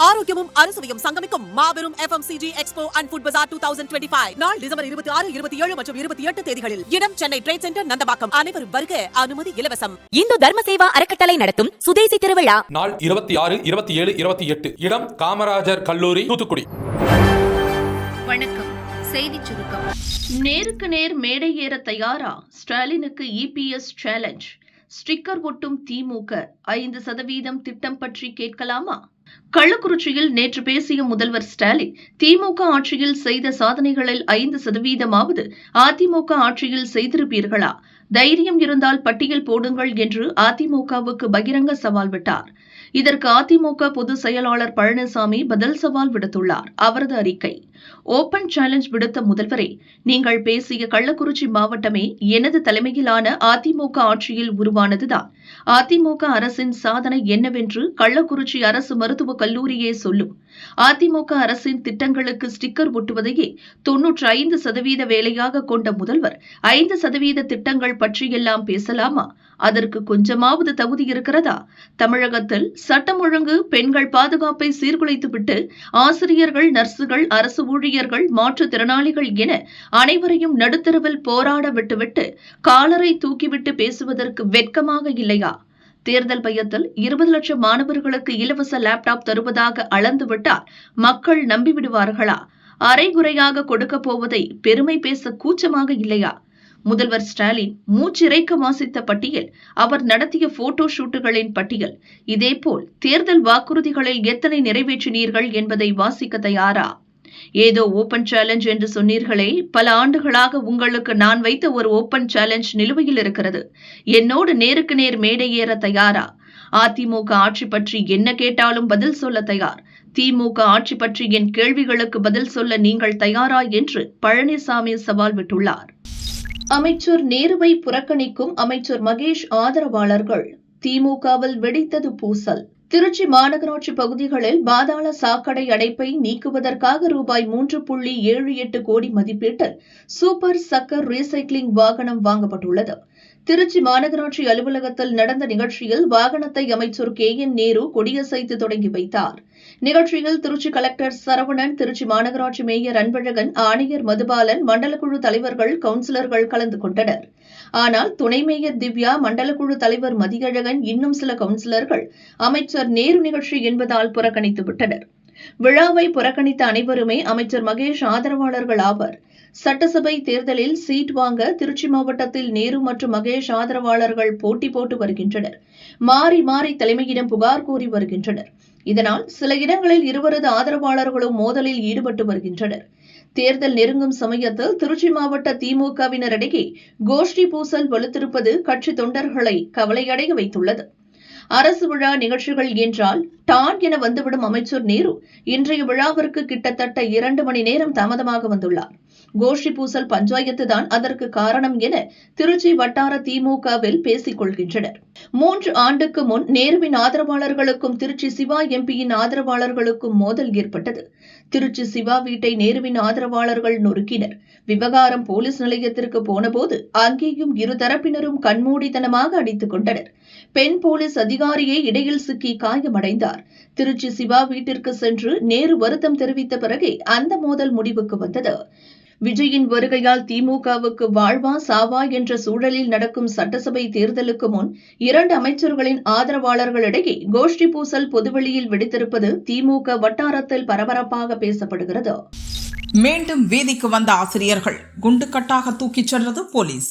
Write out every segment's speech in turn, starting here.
ஆரோக்கியமும் அறுசுவையும் சங்கமிக்கும் மாபெரும் FMCG எக்ஸ்போ அண்ட் ஃபுட் பஜார் 2025 நாள் டிசம்பர் 26, 27 மற்றும் 28 தேதிகளில். இடம் சென்னை ட்ரேட் சென்டர், நந்தம்பாக்கம். அனைவரும் வருக, அனுமதி இலவசம். இந்து தர்ம சேவா அறக்கட்டளை நடத்தும் சுதேசி திருவிழா நாள் 26, 27, 28. இடம் காமராஜர் கல்லூரி, தூத்துக்குடி. வணக்கம். செய்தி சுருக்கம். நேருக்கு நேர் மேடை ஏற தயாரா? ஸ்டாலினுக்கு EPS சேலஞ்ச். ஸ்டிக்கர் ஒட்டும் திமுக 5% திட்டம் பற்றி கேட்கலாமா? கள்ளக்குறிச்சியில் நேற்று பேசிய முதல்வர் ஸ்டாலின், திமுக ஆட்சியில் செய்த சாதனைகளில் 5%ஆவது அதிமுக ஆட்சியில் செய்திருப்பீர்களா? தைரியம் இருந்தால் பட்டியல் போடுங்கள் என்று அதிமுகவுக்கு பகிரங்க சவால் விட்டார். இதற்கு அதிமுக பொதுச் செயலாளர் பழனிசாமி பதில் சவால் விடுத்துள்ளார். அவரது அறிக்கை: ஓபன் சேலஞ்ச் விடுத்த முதல்வரே, நீங்கள் பேசிய கள்ளக்குறிச்சி மாவட்டமே எனது தலைமையிலான அதிமுக ஆட்சியில் உருவானதுதான். அதிமுக அரசின் சாதனை என்னவென்று கள்ளக்குறிச்சி அரசு மருத்துவக் கல்லூரியே சொல்லும். அதிமுக அரசின் திட்டங்களுக்கு ஸ்டிக்கர் ஒட்டுவதையே 95% வேலையாக கொண்ட முதல்வர் 5% திட்டங்கள் பற்றியெல்லாம் பேசலாமா? அதற்கு கொஞ்சமாவது தகுதி இருக்கிறதா? தமிழகத்தில் சட்டம் ஒழுங்கு, பெண்கள் பாதுகாப்பை சீர்குலைத்துவிட்டு ஆசிரியர்கள், நர்சுகள், அரசு ஊழியர்கள், மாற்றுத்திறனாளிகள் என அனைவரையும் நடுத்தருவில் போராட விட்டுவிட்டு காலரை தூக்கிவிட்டு பேசுவதற்கு வெட்கமாக இல்லையா? தேர்தல் பயத்தில் 20 லட்சம் மாணவர்களுக்கு இலவச லேப்டாப் தருவதாக அளந்துவிட்டால் மக்கள் நம்பிவிடுவார்களா? அரைகுறையாக கொடுக்கப் போவதை பெருமை பேச கூச்சமாக இல்லையா? முதல்வர் ஸ்டாலின் மூச்சிறைக்க வாசித்த பட்டியல், அவர் நடத்திய போட்டோ ஷூட்டுகளின் பட்டியல், இதேபோல் தேர்தல் வாக்குறுதிகளில் எத்தனை நிறைவேற்றினீர்கள் என்பதை வாசிக்க தயாரா? ஏதோ ஓபன் சேலஞ்ச் என்று சொன்னீர்களே, பல ஆண்டுகளாக உங்களுக்கு நான் வைத்த ஒரு ஓபன் சேலஞ்ச் நிலுவையில் இருக்கிறது. என்னோடு நேருக்கு நேர் மேடை ஏற தயாரா? அதிமுக ஆட்சி பற்றி என்ன கேட்டாலும் பதில் சொல்ல தயார். திமுக ஆட்சி பற்றி என் கேள்விகளுக்கு பதில் சொல்ல நீங்கள் தயாரா என்று பழனிசாமி சவால் விட்டுள்ளார். அமைச்சர் நேருவை புறக்கணிக்கும் அமைச்சர் மகேஷ் ஆதரவாளர்கள். திமுகவில் வெடித்தது பூசல். திருச்சி மாநகராட்சி பகுதிகளில் பாதாள சாக்கடை அடைப்பை நீக்குவதற்காக ரூபாய் 3.78 கோடி மதிப்பீட்டில் சூப்பர் சக்கர் ரீசைக்ளிங் வாகனம் வாங்கப்பட்டுள்ளது. திருச்சி மாநகராட்சி அலுவலகத்தில் நடந்த நிகழ்ச்சியில் வாகனத்தை அமைச்சர் KN நேரு கொடியசைத்து தொடங்கி வைத்தார். நிகழ்ச்சியில் திருச்சி கலெக்டர் சரவணன், திருச்சி மாநகராட்சி மேயர் அன்பழகன், ஆணையர் மதுபாலன், மண்டலக்குழு தலைவர்கள், கவுன்சிலர்கள் கலந்து கொண்டனர். ஆனால் துணை மேயர் திவ்யா, மண்டலக்குழு தலைவர் மதியழகன், இன்னும் சில கவுன்சிலர்கள் அமைச்சர் நேரு நிகழ்ச்சி என்பதால் புறக்கணித்துவிட்டனர். விழாவை புறக்கணித்த அனைவருமே அமைச்சர் மகேஷ் ஆதரவாளர்கள் ஆவர். சட்டசபை தேர்தலில் சீட் வாங்க திருச்சி மாவட்டத்தில் நேரு மற்றும் மகேஷ் ஆதரவாளர்கள் போட்டி போட்டு வருகின்றனர். மாறி மாறி தலைமையிடம் புகார் கோரி வருகின்றனர். இதனால் சில இடங்களில் இருவரது ஆதரவாளர்களும் மோதலில் ஈடுபட்டு வருகின்றனர். தேர்தல் நெருங்கும் சமயத்தில் திருச்சி மாவட்ட திமுகவினரிடையே கோஷ்டி பூசல் வலுத்திருப்பது கட்சி தொண்டர்களை கவலையடைய வைத்துள்ளது. அரசு விழா நிகழ்ச்சிகள் என்றால் டான் என வந்துவிடும் அமைச்சர் நேரு இன்றைய விழாவிற்கு கிட்டத்தட்ட 2 மணி நேரம் தாமதமாக வந்துள்ளார். கோஷ்டி பூசல் பஞ்சாயத்து தான் அதற்கு காரணம் என திருச்சி வட்டார திமுகவில் பேசிக் கொள்கின்றனர். 3 ஆண்டுக்கு முன் நேருவின் ஆதரவாளர்களுக்கும் திருச்சி சிவா எம்பியின் ஆதரவாளர்களுக்கும் மோதல் ஏற்பட்டது. திருச்சி சிவா வீட்டை நேருவின் ஆதரவாளர்கள் நொறுக்கினர். விவகாரம் போலீஸ் நிலையத்திற்கு போனபோது அங்கேயும் இருதரப்பினரும் கண்மூடித்தனமாக அடித்துக் கொண்டனர். பெண் போலீஸ் அதிகாரியே இடையில் சிக்கி காயமடைந்தார். திருச்சி சிவா வீட்டிற்கு சென்று நேரு வருத்தம் தெரிவித்த பிறகே அந்த மோதல் முடிவுக்கு வந்தது. விஜயின் வருகையால் திமுகவுக்கு வாழ்வா சாவா என்ற சூழலில் நடக்கும் சட்டசபை தேர்தலுக்கு முன் 2 அமைச்சர்களின் ஆதரவாளர்களிடையே கோஷ்டி பூசல் பொதுவெளியில் வெடித்திருப்பது திமுக வட்டாரத்தில் பரபரப்பாக பேசப்படுகிறது. மீண்டும் வீதிக்கு வந்த ஆசிரியர்கள் குண்டுக்கட்டாக தூக்கிச் சென்றது போலீஸ்.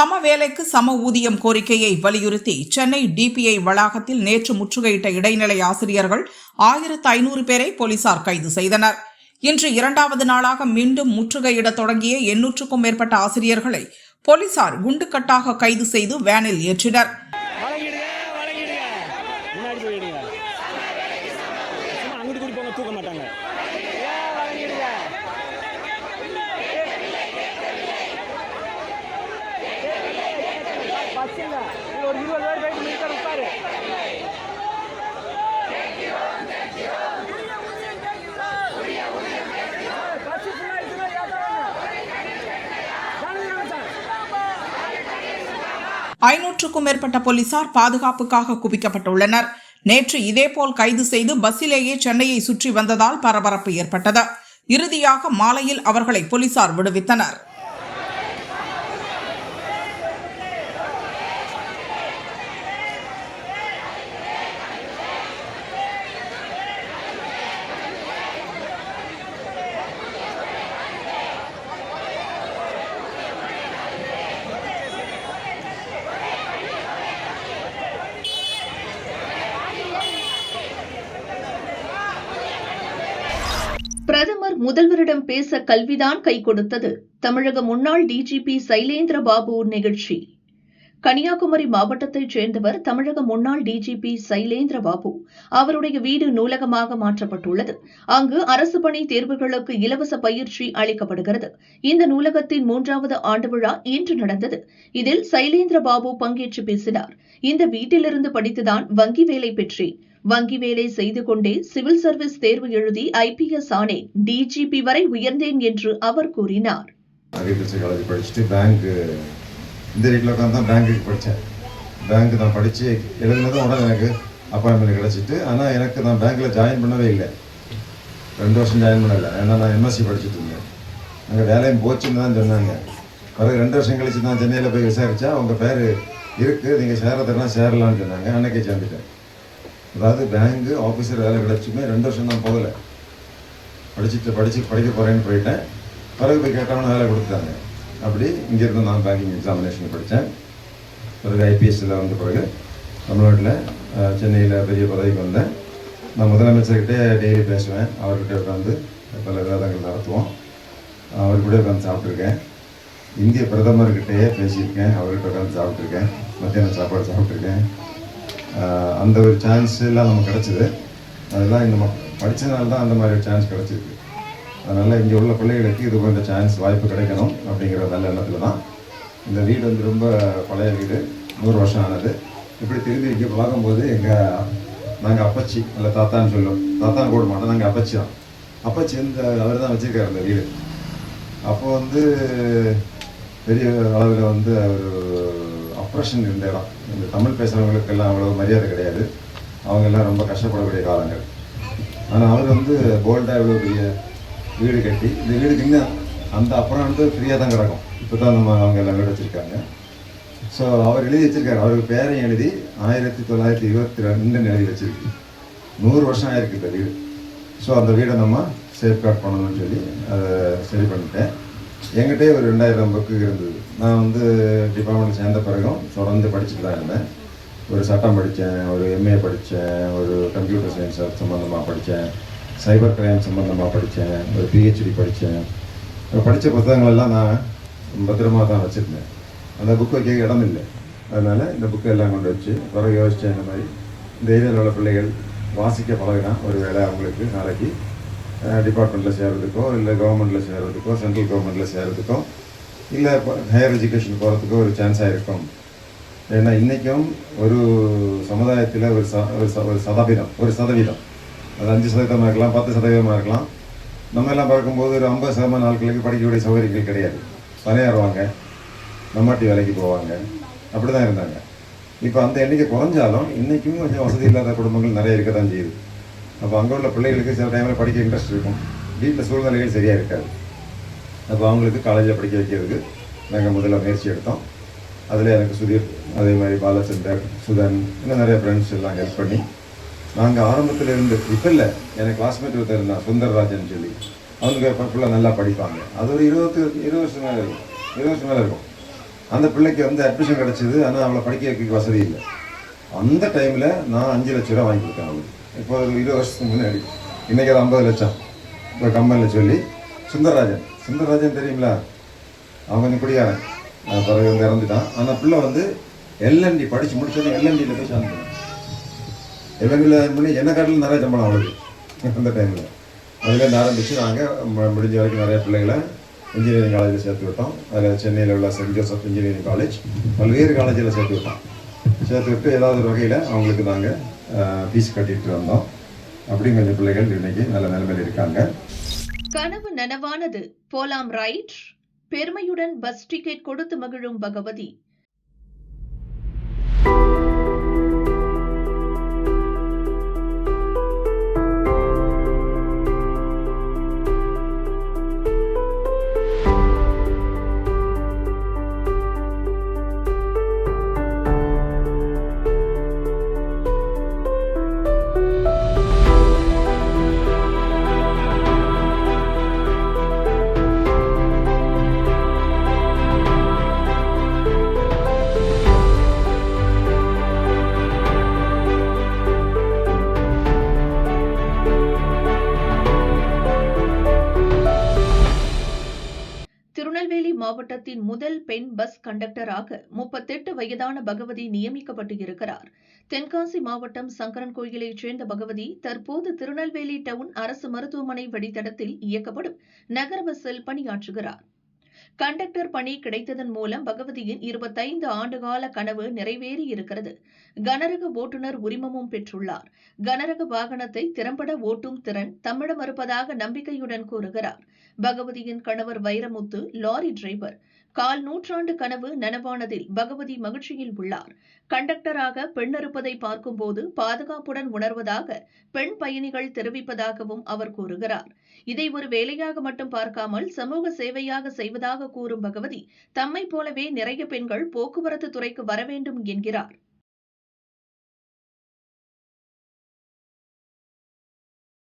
சம வேலைக்கு சம ஊதியம் கோரிக்கையை வலியுறுத்தி சென்னை டிபிஐ வளாகத்தில் நேற்று முற்றுகையிட்ட இடைநிலை ஆசிரியர்கள் 1500 பேரை போலீசார் கைது செய்தனர். இன்று 2வது நாளாக மீண்டும் முற்றுகையிட தொடங்கிய 800க்கும் மேற்பட்ட ஆசிரியர்களை போலீசார் குண்டுக்கட்டாக கைது செய்து வேனில் ஏற்றினர். ஐநூற்றுக்கும் மேற்பட்ட போலீசார் பாதுகாப்புக்காக குவிக்கப்பட்டுள்ளனர். நேற்று இதேபோல் கைது செய்து பஸ்ஸிலேயே சென்னையை சுற்றி வந்ததால் பரபரப்பு ஏற்பட்டது. இறுதியாக மாலையில் அவர்களை போலீசார் விடுவித்தனர். பிரதமர் முதல்வரிடம் பேச கல்விதான் கை கொடுத்தது. தமிழக முன்னாள் டிஜிபி சைலேந்திர பாபு நிகழ்ச்சி. கன்னியாகுமரி மாவட்டத்தைச் சேர்ந்தவர் தமிழக முன்னாள் டிஜிபி சைலேந்திர பாபு. அவருடைய வீடு நூலகமாக மாற்றப்பட்டுள்ளது. அங்கு அரசு பணி தேர்வுகளுக்கு இலவச பயிற்சி அளிக்கப்படுகிறது. இந்த நூலகத்தின் 3வது ஆண்டு விழா இன்று நடந்தது. இதில் சைலேந்திர பாபு பங்கேற்று பேசினார். இந்த வீட்டிலிருந்து படித்துதான் வங்கி வேலை பெற்றேன். வங்கி வேலை செய்து கொண்டே சிவில் சர்வீஸ் தேர்வு எழுதி IPS ஆனேன். டிஜிபி வரை உயர்ந்தேன் என்று அவர் கூறினார். அக்ரிகல்ச்சர் காலேஜ் படிச்சுட்டு இந்த வீட்டில் உட்காந்து தான் பேங்க்குக்கு படித்தேன். பேங்க்கு நான் படித்து எழுதுனதும் உடனே எனக்கு அப்பாயின்மெண்ட் கிடச்சிட்டு, ஆனால் எனக்கு நான் பேங்க்கில் ஜாயின் பண்ணவே இல்லை. 2 வருஷம் ஜாயின் பண்ணலை. ஏன்னா நான் MSc படிச்சுட்டு இருந்தேன். அங்கே வேலையும் போச்சுன்னு தான் சொன்னாங்க. பிறகு 2 வருஷம் கழிச்சு நான் சென்னையில் போய் விசாரித்தா உங்கள் பேர் இருக்குது, நீங்கள் சேரத்துனா சேரலான்னு சொன்னாங்க. அன்னைக்கே சேர்ந்துட்டேன். அதாவது பேங்க்கு ஆஃபீஸர் வேலை கிடச்சுமே 2 வருஷம் தான் போகலை. படிக்க போகிறேன்னு போயிட்டேன். பிறகு போய் கேட்டவன வேலை கொடுத்தாங்க. அப்படி இங்கேருந்து நான் பேங்கிங் எக்ஸாமினேஷன் படித்தேன். பிறகு IPSல வந்த பிறகு தமிழ்நாட்டில் சென்னையில் பெரிய பதவிக்கு வந்தேன். நான் முதலமைச்சர்கிட்டே டெய்லி பேசுவேன். அவர்கிட்ட உட்காந்து பல விவாதங்கள் நடத்துவோம். அவர் கூட உட்காந்து சாப்பிட்ருக்கேன். இந்திய பிரதமர்கிட்டயே பேசியிருக்கேன். அவர்கிட்ட உட்காந்து சாப்பிட்ருக்கேன். மத்தியான சாப்பாடு சாப்பிட்ருக்கேன். அந்த ஒரு சான்ஸ் எல்லாம் நமக்கு கிடச்சிது. அதெல்லாம் இந்த படித்ததுனால தான் அந்த மாதிரி ஒரு சான்ஸ் கிடச்சிருக்கு. அதனால் இங்கே உள்ள பிள்ளைகளுக்கு இது போன்ற சான்ஸ் வாய்ப்பு கிடைக்கணும் அப்படிங்கிற நல்ல எண்ணத்தில் தான். இந்த வீடு ரொம்ப பழைய வீடு, 100 வருஷம் ஆனது. இப்படி திரும்பி இங்கே பார்க்கும்போது நாங்கள் அப்பச்சி இல்லை தாத்தான்னு சொல்லுவோம். தாத்தான்னு கூட மாட்டோம், நாங்கள் அப்பச்சி தான். அப்பச்சி அவர் தான் வச்சுருக்காரு அந்த வீடு. அப்போ பெரிய அளவில் ஒரு அப்ரஷன் இருந்த இடம். இந்த தமிழ் பேசுகிறவங்களுக்கெல்லாம் அவ்வளோ மரியாதை கிடையாது. அவங்கெல்லாம் ரொம்ப கஷ்டப்படக்கூடிய காலங்கள். ஆனால் அவர் போல்டாக இவ்வளோ பெரிய வீடு கட்டி, இந்த வீடுக்கு இன்னும் அந்த அப்புறம் ஃப்ரீயாக தான் கிடக்கும். இப்போ தான் அவங்க எல்லாம் வீடு வச்சுருக்காங்க. ஸோ அவர் எழுதி வச்சுருக்காரு. அவருக்கு பேரையும் எழுதி 1922 எழுதி வச்சுருக்கு. 100 வருஷம் ஆயிருக்கு இந்த வீடு. ஸோ அந்த வீடை நம்ம சேஃப்கார்ட் பண்ணணும்னு சொல்லி அதை சரி பண்ணிட்டேன். என்கிட்டே ஒரு 2000 புக்கு இருந்தது. நான் டிபார்ட்மெண்ட் சேர்ந்த பிறகும் தொடர்ந்து படிச்சுட்டு தான் இருந்தேன். ஒரு சட்டம் படித்தேன், ஒரு MA படித்தேன், ஒரு கம்ப்யூட்டர் சயின்ஸ் சம்மந்தமாக படித்தேன், சைபர் கிரைம் சம்மந்தமாக படித்தேன், ஒரு PhD படித்தேன். படித்த புத்தகங்களெல்லாம் நான் பத்திரமாக தான் வச்சுருந்தேன். அந்த புக் வைக்க இடம் இல்லை. அதனால் இந்த புக்கை எல்லாம் கொண்டு வச்சு பிறகு யோசித்தேன். இந்த மாதிரி இந்த ஏரியாவில் உள்ள பிள்ளைகள் வாசிக்க பழகினா ஒரு வேளை அவங்களுக்கு நாளைக்கு டிபார்ட்மெண்ட்டில் சேர்கிறதுக்கோ, இல்லை கவர்மெண்ட்டில் சேர்கிறதுக்கோ, சென்ட்ரல் கவர்மெண்ட்டில் சேர்கிறதுக்கோ, இல்லை ஹையர் எஜுகேஷன் போகிறதுக்கோ ஒரு சான்ஸாக இருக்கும். ஏன்னா இன்றைக்கும் ஒரு சமுதாயத்தில் ஒரு சதவீதம் அது 5% இருக்கலாம், 10% இருக்கலாம். நம்ம எல்லாம் பார்க்கும்போது ஒரு 50% ஆட்களுக்கு படிக்கக்கூடிய சௌகரியங்கள் கிடையாது. பணியாறுவாங்க, நம்மாட்டி வேலைக்கு போவாங்க, அப்படி தான் இருந்தாங்க. இப்போ அந்த எண்ணிக்கை குறைஞ்சாலும் இன்றைக்கும் கொஞ்சம் வசதி இல்லாத குடும்பங்கள் நிறைய இருக்க தான் செய்யுது. அப்போ அங்கே உள்ள பிள்ளைகளுக்கு சில டைமில் படிக்க இன்ட்ரெஸ்ட் இருக்கும், வீட்டில் சூழ்நிலைகள் சரியாக இருக்காது. அப்போ அவங்களுக்கு காலேஜில் படிக்க வைக்கிறதுக்கு நாங்கள் முதல்ல முயற்சி எடுத்தோம். அதில் எனக்கு சுதீர், அதே மாதிரி பாலச்சந்தர், சுதன், இன்னும் நிறைய ஃப்ரெண்ட்ஸ் எல்லாம் ஹெல்ப் பண்ணி நாங்கள் ஆரம்பத்தில் இருந்து இப்போ இல்லை, எனக்கு கிளாஸ்மேட் ஒருத்தர் இருந்தான் சுந்தர்ராஜன் சொல்லி, அவங்க ஃபுல்லாக நல்லா படிப்பாங்க. அது ஒரு 20 வருஷம் மேலே இருக்கும். அந்த பிள்ளைக்கு வந்து அட்மிஷன் கிடச்சிது. ஆனால் அவளை படிக்க வைக்க வசதி இல்லை. அந்த டைமில் நான் 5 லட்ச ரூபா வாங்கி கொடுத்தேன் அவளுக்கு. இப்போ ஒரு 20 வருஷத்துக்கு முன்னாடி. இன்றைக்கி அது 50 லட்சம் இப்போ கம்பெனியில் சொல்லி. சுந்தரராஜன் தெரியுங்களா? அவன் கொஞ்சம் குடியாரன், பிறகு வந்து இறந்துட்டான். ஆனால் பிள்ளை வந்து எல்என்டி படித்து முடிச்சோன்னே எல்என்டியில் போய் ஜாயின் பண்ணேன். எல்என்டியில் பண்ணி என்ன காட்டில் நிறைய சம்பளம் அவளுக்கு அந்த டைமில். அதுலேருந்து ஆரம்பித்து நாங்கள் முடிஞ்ச வரைக்கும் நிறைய பிள்ளைகளை இன்ஜினியரிங் காலேஜில் சேர்த்து விட்டோம். அதில் சென்னையில் உள்ள சென்ட் ஜோசப் இன்ஜினியரிங் காலேஜ், பல்வேறு காலேஜில் சேர்த்து விட்டு ஏதாவது ஒரு வகையில் அவங்களுக்கு நாங்கள் ஃபீஸ் கட்டிட்டு வந்தோம். அப்படி கொஞ்சம் பிள்ளைகள் இன்னைக்கு நல்ல நிலைமையில் இருக்காங்க. கனவு நனவானது, போலாம் ரைட். பெருமையுடன் பஸ் டிக்கெட் கொடுத்து மகிழும் பகவதி. திருநெல்வேலி மாவட்டத்தின் முதல் பெண் பஸ் கண்டக்டராக 38 வயதான பகவதி நியமிக்கப்பட்டு இருக்கிறார். தென்காசி மாவட்டம் சங்கரன்கோயிலைச் சேர்ந்த பகவதி தற்போது திருநெல்வேலி டவுன் அரசு மருத்துவமனை வழித்தடத்தில் இயக்கப்படும் நகர பஸ்ஸில் பணியாற்றுகிறார். கண்டக்டர் பணி கிடைத்ததன் மூலம் பகவதியின் 25 ஆண்டுகால கனவு நிறைவேறியிருக்கிறது. கனரக ஓட்டுநர் உரிமமும் பெற்றுள்ளார். கனரக வாகனத்தை திறம்பட ஓட்டும் திறன் தம்மிடம் இருப்பதாக நம்பிக்கையுடன் கூறுகிறார். பகவதியின் கணவர் வைரமுத்து லாரி டிரைவர். 1/4 நூற்றாண்டு கனவு நனவானதில் பகவதி மகிழ்ச்சியில் உள்ளார். கண்டக்டராக பெண் இருப்பதை பார்க்கும்போது பாதுகாப்புடன் உணர்வதாக பெண் பயணிகள் தெரிவிப்பதாகவும் அவர் கூறுகிறார். இதை ஒரு வேலையாக மட்டும் பார்க்காமல் சமூக சேவையாக செய்வதாக கூறும் பகவதி, தம்மை போலவே நிறைய பெண்கள் போக்குவரத்து துறைக்கு வர வேண்டும் என்கிறார்.